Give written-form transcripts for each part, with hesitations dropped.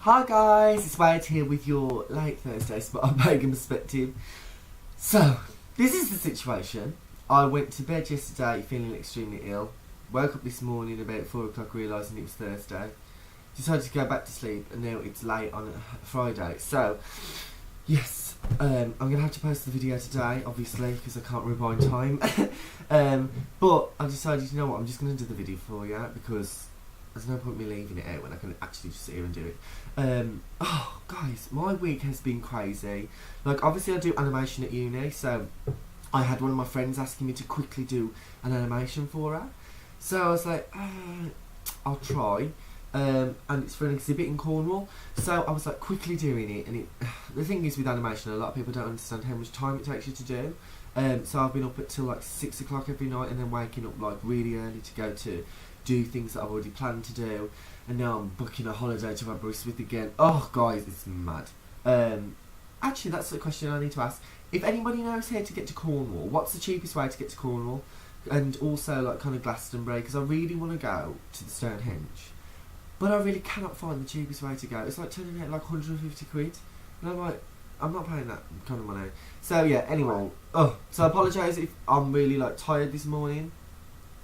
Hi guys, it's Wade here with your late Thursday spot on Pagan Perspective. So, this is the situation. I went to bed yesterday feeling extremely ill. Woke up this morning about 4 o'clock realising it was Thursday. Decided to go back to sleep and now it's late on a Friday. So, yes, I'm going to have to post the video today, obviously, because I can't rewind time. But I decided, you know what, I'm just going to do the video for you because there's no point me leaving it out when I can actually just sit here and do it. Oh, guys, my week has been crazy. Like, obviously I do animation at uni, so I had one of my friends asking me to quickly do an animation for her. So I was like, I'll try. And it's for an exhibit in Cornwall. So I was like quickly doing it, and the thing is with animation, a lot of people don't understand how much time it takes you to do. So I've been up until like 6 o'clock every night and then waking up like really early to go to do things that I've already planned to do, and now I'm booking a holiday to Aberystwyth again. Oh guys, it's mad. Actually, that's the question I need to ask. If anybody knows how to get to Cornwall, what's the cheapest way to get to Cornwall? And also like kind of Glastonbury, because I really want to go to the Stonehenge, but I really cannot find the cheapest way to go. It's like turning out like 150 quid, and I'm like, I'm not paying that kind of money. So yeah, anyway, so I apologise if I'm really like tired this morning.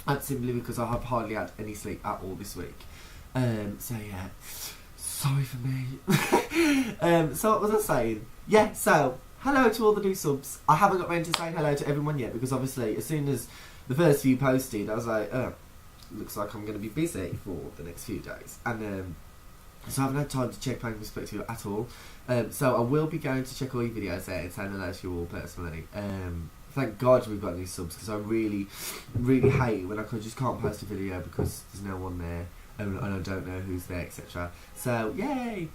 That's simply because I have hardly had any sleep at all this week. So yeah, sorry for me. So what was I saying? Yeah, so hello to all the new subs. I haven't got round to saying hello to everyone yet because obviously as soon as the first few posted, I was like, looks like I'm going to be busy for the next few days. And so I haven't had time to check Pagan Perspective at all. So I will be going to check all your videos there and saying hello to you all personally. Thank God we've got new subs because I really, really hate it when I just can't post a video because there's no one there and I don't know who's there, etc. So yay!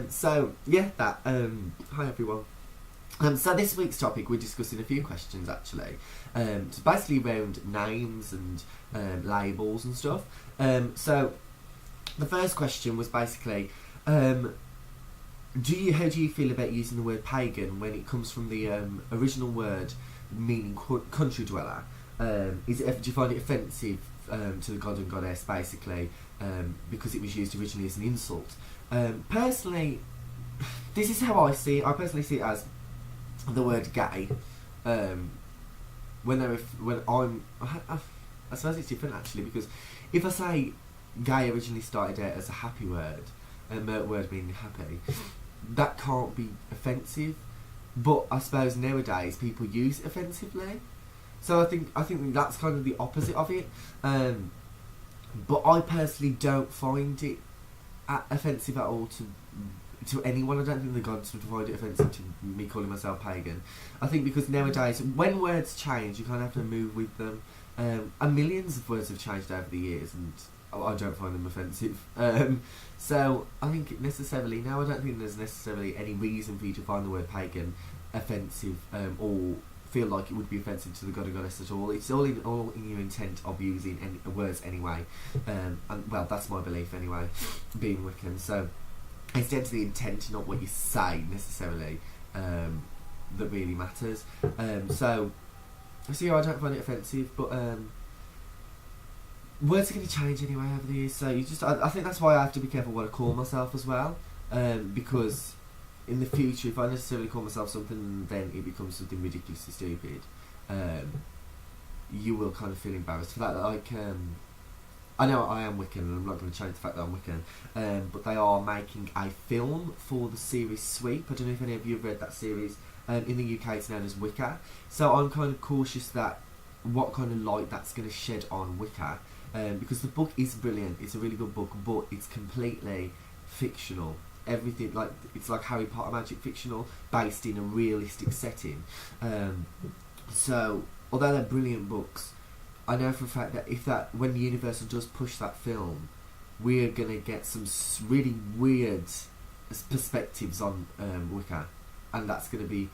So yeah, that. Hi everyone. So this week's topic, we're discussing a few questions actually. It's basically around names and labels and stuff. So the first question was basically, how do you feel about using the word pagan when it comes from the original word meaning country dweller? Do you find it offensive to the god and goddess basically because it was used originally as an insult? Personally, this is how I see it. I personally see it as the word gay. I suppose it's different actually, because if I say gay originally started out as a happy word, a word meaning happy, that can't be offensive. But I suppose nowadays people use it offensively, so I think that's kind of the opposite of it. But I personally don't find it offensive at all to anyone. I don't think the gods would find it offensive to me calling myself pagan. I think because nowadays when words change, you kind of have to move with them. And millions of words have changed over the years, and I don't find them offensive. So I think I don't think there's necessarily any reason for you to find the word pagan offensive or feel like it would be offensive to the god and goddess at all. It's all in your intent of using words anyway. And well, that's my belief anyway, being Wiccan. So it's down to the intent, not what you say necessarily, that really matters. So yeah, I don't find it offensive, but words are going to change anyway over the years, so I think that's why I have to be careful what I call myself as well, because in the future, if I necessarily call myself something, then it becomes something ridiculously stupid. You will kind of feel embarrassed for that. Like, I know I am Wiccan, and I'm not going to change the fact that I'm Wiccan, but they are making a film for the series Sweep. I don't know if any of you have read that series. In the UK, it's known as Wicker. So I'm kind of cautious that what kind of light that's going to shed on Wicker. Because the book is brilliant, it's a really good book, but it's completely fictional. Everything, like, it's like Harry Potter magic fictional, based in a realistic setting. So, although they're brilliant books, I know for a fact that when Universal does push that film, we're going to get some really weird perspectives on Wicker. And that's going to be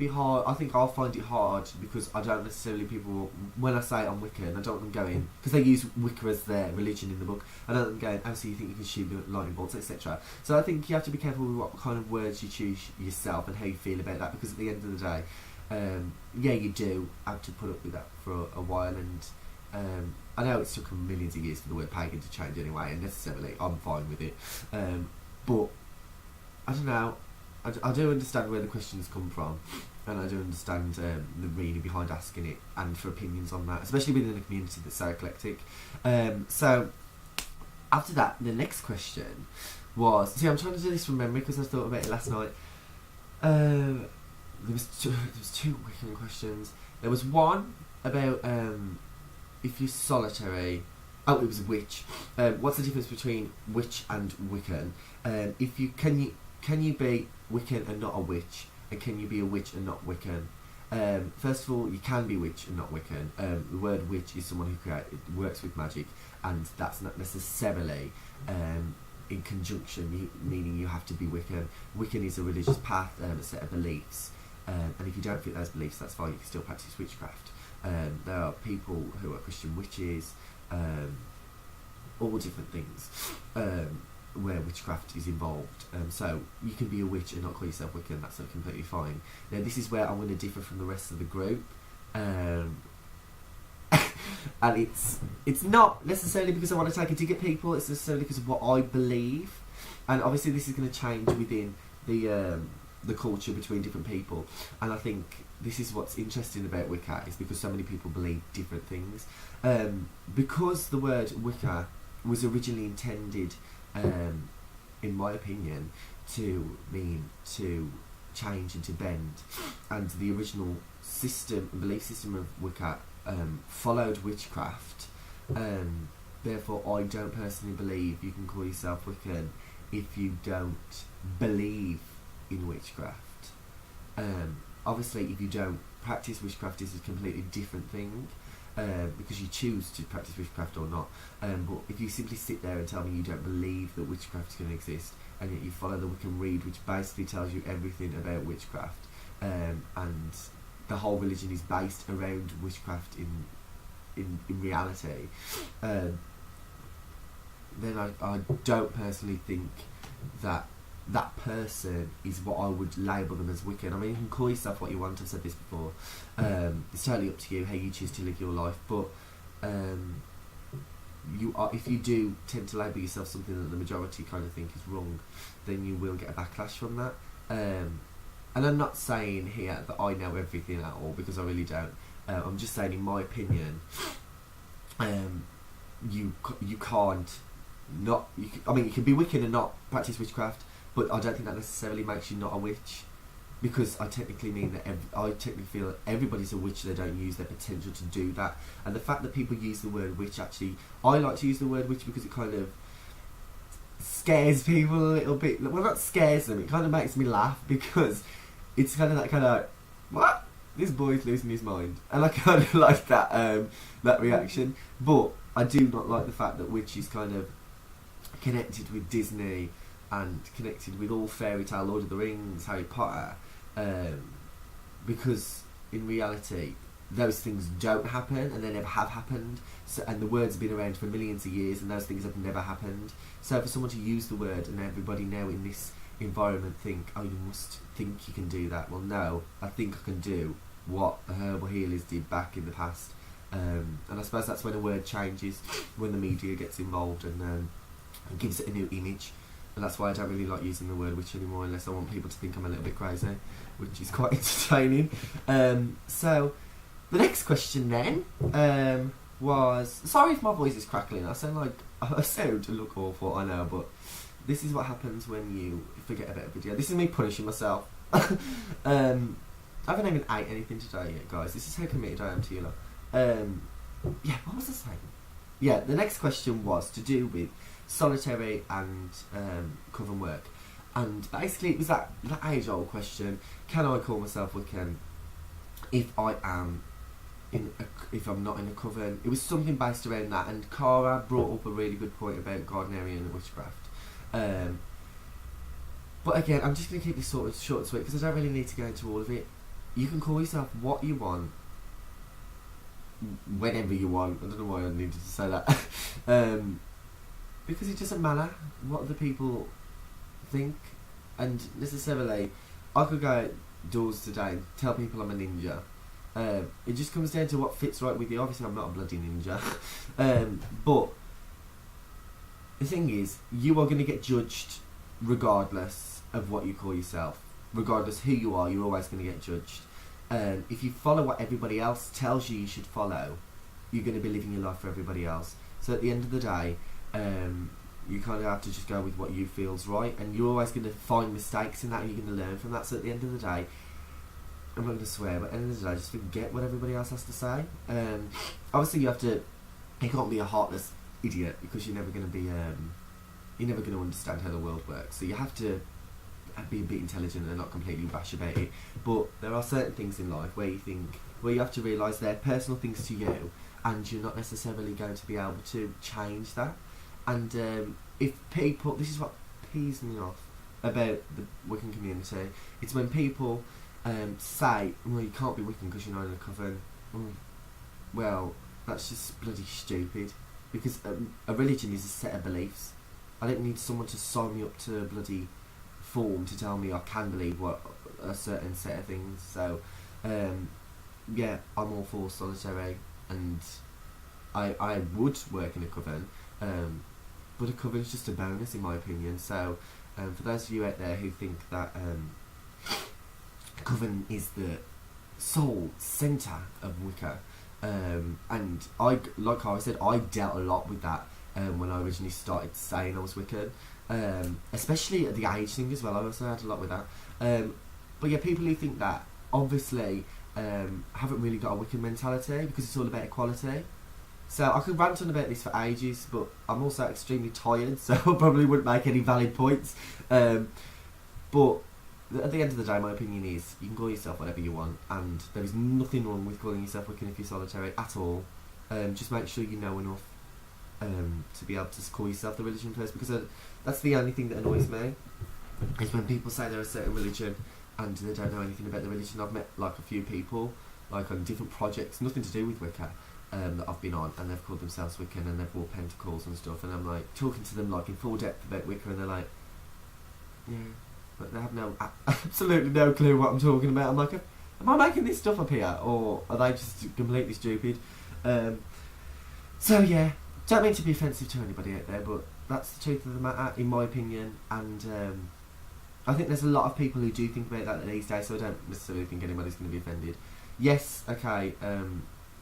hard. I think I'll find it hard because I don't necessarily when I say I'm Wiccan, I don't want them going, because they use Wicca as their religion in the book, I don't want them going, oh, so you think you can shoot lightning bolts, etc. So I think you have to be careful with what kind of words you choose yourself and how you feel about that, because at the end of the day, yeah, you do have to put up with that for a while, and I know it's took millions of years for the word pagan to change anyway, and necessarily I'm fine with it. But I don't know. I do understand where the questions come from, and I do understand the meaning behind asking it, and for opinions on that, especially within a community that's so eclectic. So after that, the next question was, see, I'm trying to do this from memory because I thought about it last night. There was two Wiccan questions. There was one about if you're solitary. Oh, it was witch. What's the difference between witch and Wiccan? If you can you be Wiccan and not a witch, and can you be a witch and not Wiccan? First of all, you can be witch and not Wiccan. The word witch is someone who works with magic, and that's not necessarily in conjunction, meaning you have to be Wiccan. Wiccan is a religious path, a set of beliefs, and if you don't fit those beliefs, that's fine, you can still practice witchcraft. There are people who are Christian witches, all different things where witchcraft is involved. So you can be a witch and not call yourself Wiccan, that's completely fine. Now this is where I'm going to differ from the rest of the group. And it's not necessarily because I want to take a dig at people, it's necessarily because of what I believe. And obviously this is going to change within the culture between different people. And I think this is what's interesting about Wicca, is because so many people believe different things. Because the word Wicca was originally intended, in my opinion, to mean to change and to bend, and the original belief system of Wicca followed witchcraft. Therefore, I don't personally believe you can call yourself Wiccan if you don't believe in witchcraft. Obviously, if you don't practice witchcraft, is a completely different thing, because you choose to practice witchcraft or not. But if you simply sit there and tell me you don't believe that witchcraft is going to exist, and yet you follow the Wiccan Rede, which basically tells you everything about witchcraft, and the whole religion is based around witchcraft in reality, then I don't personally think that person is what I would label them as Wiccan. I mean, you can call yourself what you want, I've said this before. It's totally up to you how you choose to live your life, but if you do tend to label yourself something that the majority kind of think is wrong, then you will get a backlash from that. And I'm not saying here that I know everything at all, because I really don't. I'm just saying, in my opinion, you can't not. I mean, you can be Wiccan and not practice witchcraft, but I don't think that necessarily makes you not a witch, because I technically mean that I technically feel that everybody's a witch. They don't use their potential to do that, and the fact that people use the word witch, actually, I like to use the word witch because it kind of scares people a little bit. Well, not scares them. It kind of makes me laugh, because it's kind of what? This boy's losing his mind, and I kind of like that that reaction. But I do not like the fact that witch is kind of connected with Disney and connected with all fairy tale, Lord of the Rings, Harry Potter, because in reality those things don't happen, and they never have happened. So, and the word's been around for millions of years, and those things have never happened. So for someone to use the word, and everybody now in this environment think, oh, you must think you can do that. Well, no, I think I can do what the herbal healers did back in the past. And I suppose that's when a word changes, when the media gets involved and gives it a new image. And that's why I don't really like using the word witch anymore, unless I want people to think I'm a little bit crazy, which is quite entertaining. So the next question then was, sorry if my voice is crackling, I sound to look awful, I know, but this is what happens when you forget about a video. This is me punishing myself. I haven't even ate anything today yet, guys. This is how committed I am to you lot. Yeah, what was I saying? Yeah, the next question was to do with solitary and coven work, and basically it was that age-old question: can I call myself Wiccan if I'm not in a coven? It was something based around that, and Cara brought up a really good point about Gardnerian and witchcraft. But again, I'm just going to keep this sort of short and sweet, because I don't really need to go into all of it. You can call yourself what you want, whenever you want. I don't know why I needed to say that. Because it doesn't matter what other people think. And necessarily, I could go outdoors today and tell people I'm a ninja, It just comes down to what fits right with you. Obviously, I'm not a bloody ninja, but the thing is, you are going to get judged regardless of what you call yourself. Regardless who you are, you're always going to get judged. If you follow what everybody else tells you should follow, you're going to be living your life for everybody else. So at the end of the day, you kind of have to just go with what you feel's right, and you're always going to find mistakes in that, and you're going to learn from that. So at the end of the day, I'm not going to swear, but at the end of the day, just forget what everybody else has to say. Obviously, you can't be a heartless idiot, because you're never going to understand how the world works. So you have to be a bit intelligent and not completely rash about it. But there are certain things in life where you have to realise they're personal things to you, and you're not necessarily going to be able to change that. And if people, this is what pees me off about the Wiccan community, it's when people say, well, you can't be Wiccan because you're not in a coven. Well, that's just bloody stupid, because a religion is a set of beliefs. I don't need someone to sign me up to a bloody form to tell me I can believe what a certain set of things. So yeah, I'm all for solitary, and I would work in a coven, but a coven is just a bonus in my opinion. So for those of you out there who think that coven is the sole centre of Wicca, and like I said, I dealt a lot with that when I originally started saying I was Wiccan, especially at the age thing as well. I also had a lot with that, but yeah, people who think that obviously haven't really got a Wiccan mentality, because it's all about equality. So I could rant on about this for ages, but I'm also extremely tired, so I probably wouldn't make any valid points. But at the end of the day, my opinion is you can call yourself whatever you want, and there is nothing wrong with calling yourself Wiccan if you're solitary at all. Just make sure you know enough to be able to call yourself the religion first, because that's the only thing that annoys me, is when people say they're a certain religion and they don't know anything about the religion. I've met like a few people, like on different projects, nothing to do with Wicca, that I've been on, and they've called themselves Wiccan and they've wore pentacles and stuff, and I'm like talking to them like in full depth about Wicca, and they're like, yeah, but they have absolutely no clue what I'm talking about. I'm like, am I making this stuff up here, or are they just completely stupid? So yeah, don't mean to be offensive to anybody out there, but that's the truth of the matter, in my opinion. And I think there's a lot of people who do think about that these days, so I don't necessarily think anybody's going to be offended. Yes, okay,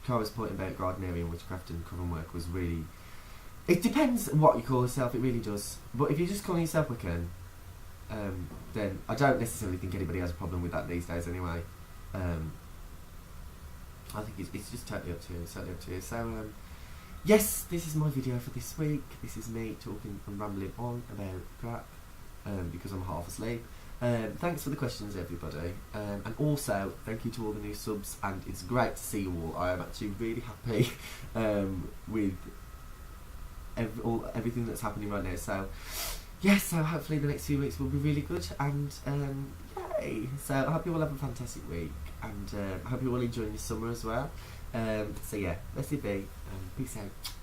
Cara's point about Gardnerian witchcraft and coven work was really... It depends what you call yourself, it really does. But if you're just calling yourself Wiccan, then I don't necessarily think anybody has a problem with that these days anyway. I think it's just totally up to you, So, yes, this is my video for this week. This is me talking and rambling on about crap, because I'm half asleep. Thanks for the questions, everybody, and also thank you to all the new subs, and it's great to see you all. I am actually really happy with everything that's happening right now. So yes, so hopefully the next few weeks will be really good, and yay! So I hope you all have a fantastic week, and I hope you all enjoying your summer as well. So yeah, let's be. Peace out.